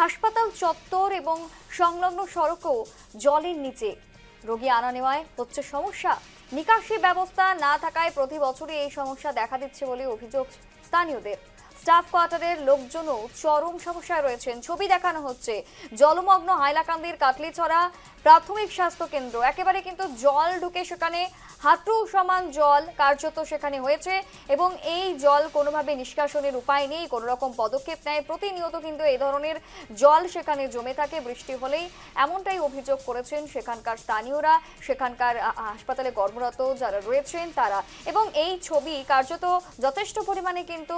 হাসপাতাল চত্বর এবং সংলগ্ন সড়কও জলের নিচে। রোগী আনা নেওয়ায় হচ্ছে সমস্যা। নিকাশি ব্যবস্থা না থাকায় প্রতি বছরই এই সমস্যা দেখা দিচ্ছে বলে অভিযোগ স্থানীয়দের। স্টাফ কোয়ার্টারের লোকজনও চরম সমস্যায় রয়েছেন। ছবি দেখানো হচ্ছে জলমগ্ন হাইলাকান্দির কাটলিছড়া প্রাথমিক স্বাস্থ্য কেন্দ্র। একেবারে কিন্তু জল ঢুকে সেখানে হাঁটু সমান জল কার্যত সেখানে হয়েছে এবং এই জল কোনোভাবে নিষ্কাশনের উপায় নেই, কোনো রকম পদক্ষেপ নেয়। প্রতিনিয়ত কিন্তু এই ধরনের জল সেখানে জমে থাকে বৃষ্টি হলেই, এমনটাই অভিযোগ করেছেন সেখানকার স্থানীয়রা, সেখানকার হাসপাতালে কর্মরত যারা রয়েছেন তারা। এবং এই ছবি কার্যত যথেষ্ট পরিমাণে কিন্তু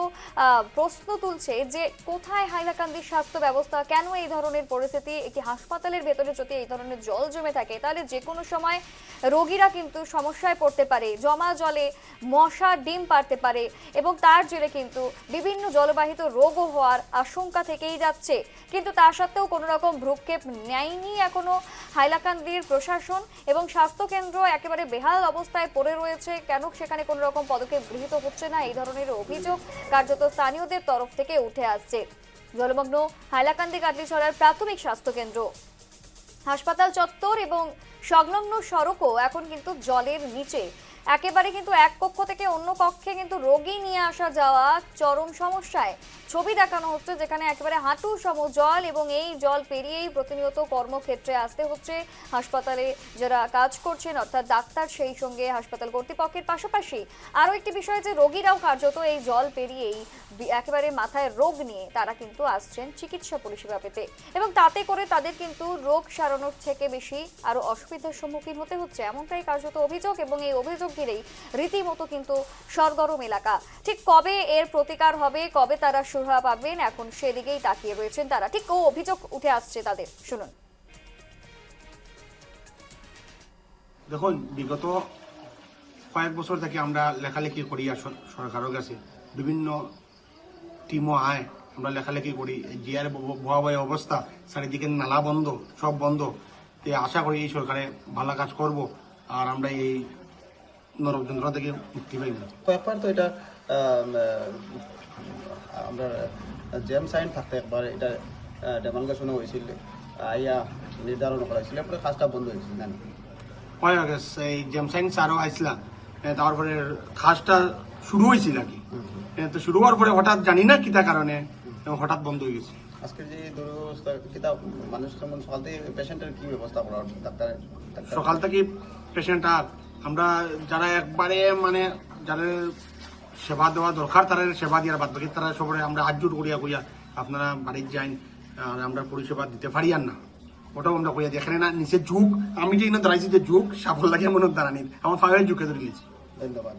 প্রশ্ন তুলছে যে কোথায় হাইলাকান্দির স্বাস্থ্য ব্যবস্থা, কেন এই ধরনের পরিস্থিতি। একটি হাসপাতালের ভেতরে যদি এই ধরনের জল জমে থাকে তাহলে যে কোনো সময় রোগীরা কিন্তু সমস্যায় পড়তে পারে, জমা জলে মশা ডিম পারতে পারে এবং তার জেরে কিন্তু বিভিন্ন জলবাহিত রোগও হওয়ার আশঙ্কা থেকেই যাচ্ছে। কিন্তু তা সত্ত্বেও কোনো রকম ভ্রুক্ষেপ নেয়নি এখনো হাইলাকান্দির প্রশাসন এবং স্বাস্থ্যকেন্দ্র একেবারে বেহাল অবস্থায় পড়ে রয়েছে। কেন সেখানে কোনো রকম পদক্ষেপ গৃহীত হচ্ছে না, এই ধরনের অভিযোগ কার্যত স্থানীয়দের তরফ থেকে উঠে আসছে। জলমগ্ন হাইলাকান্দি কাটলিছড়ার প্রাথমিক স্বাস্থ্যকেন্দ্র, হাসপাতাল চত্বর এবং সংলগ্ন সড়কও এখন কিন্তু জলের নিচে। একেবারে কিন্তু এক কক্ষ থেকে অন্য কক্ষে কিন্তু রোগী নিয়ে আসা যাওয়া চরম সমস্যায়। ছবি দেখানো হচ্ছে যেখানে একেবারে হাঁটু সম জল এবং এই জল পেরিয়েই প্রতিনিয়ত কর্মক্ষেত্রে আসতে হচ্ছে হাসপাতালে যারা কাজ করছেন অর্থাৎ ডাক্তার, সেই সঙ্গে হাসপাতাল কর্তৃপক্ষের পাশাপাশি আরও একটি বিষয় যে রোগীরাও কার্যত এই জল পেরিয়েই একেবারে মাথায় রোগ নিয়ে তারা কিন্তু আসছেন চিকিৎসা পরিষেবা পেতে এবং তাতে করে তাদের কিন্তু রোগ সারানোর থেকে বেশি আরও অসুবিধার সম্মুখীন হতে হচ্ছে, এমনটাই কার্যত অভিযোগ। এবং এই অভিযোগ ঘিরেই রীতিমতো কিন্তু সরগরম এলাকা। ঠিক কবে এর প্রতিকার হবে, কবে তারা সুরাহা পাবেন, এখন সেদিকেই তাকিয়ে রয়েছেন তারা। ঠিক ও অভিযোগ উঠে আসছে তাদের, শুনুন। দেখুন, বিগত কয়েক বছর থেকে আমরা লেখালেখি করি আর সরকারের কাছে বিভিন্ন টিমও আয়, আমরা লেখালেখি করি। জিয়ার ভয়াবহ অবস্থা, চারিদিকে নালা বন্ধ, সব বন্ধ। আশা করি এই সরকারে ভালো কাজ করব আর আমরা এই নরকযন্ত্র থেকে মুক্তি পাইব। কয়েকবার তো এটা আমরা জেম সাইন থাকতে একবার এটা ডেমালগেশনও হয়েছিল, আইয়া নির্ধারণ করা হয়েছিল, এরপরে কাজটা বন্ধ হয়েছিল না হয়ে গেছে। এই জেম সাইন স্যারও আসলাম, তারপরে কাজটা শুরু হয়েছিল আর কি। তো শুরু হওয়ার পরে হঠাৎ জানি না কিতা কারণে হঠাৎ বন্ধ হয়ে গেছে। আজকে যে দুরবস্থা কিতাব মানুষ যেমন সকাল থেকে পেশেন্টের কি ব্যবস্থা করা ডাক্তারের? সকাল থেকে পেশেন্টটা আমরা যারা একবারে মানে যাদের সেবা দেওয়া দরকার তারা সেবা দেওয়ার বাদ বাকি তারা সবাই আমরা আজুট করিয়া কইয়া আপনারা বাড়ির যাইন আর আমরা পরিষেবা দিতে পারি আর না, ওটাও আমরা কইয়া দেখেন না। নিচে যুগ আমি যে দাঁড়াইছি যে যুগ সাফল লাগে মনে দাঁড়ানি আমার ফাইভের যুগে ধরে গেছি। ধন্যবাদ।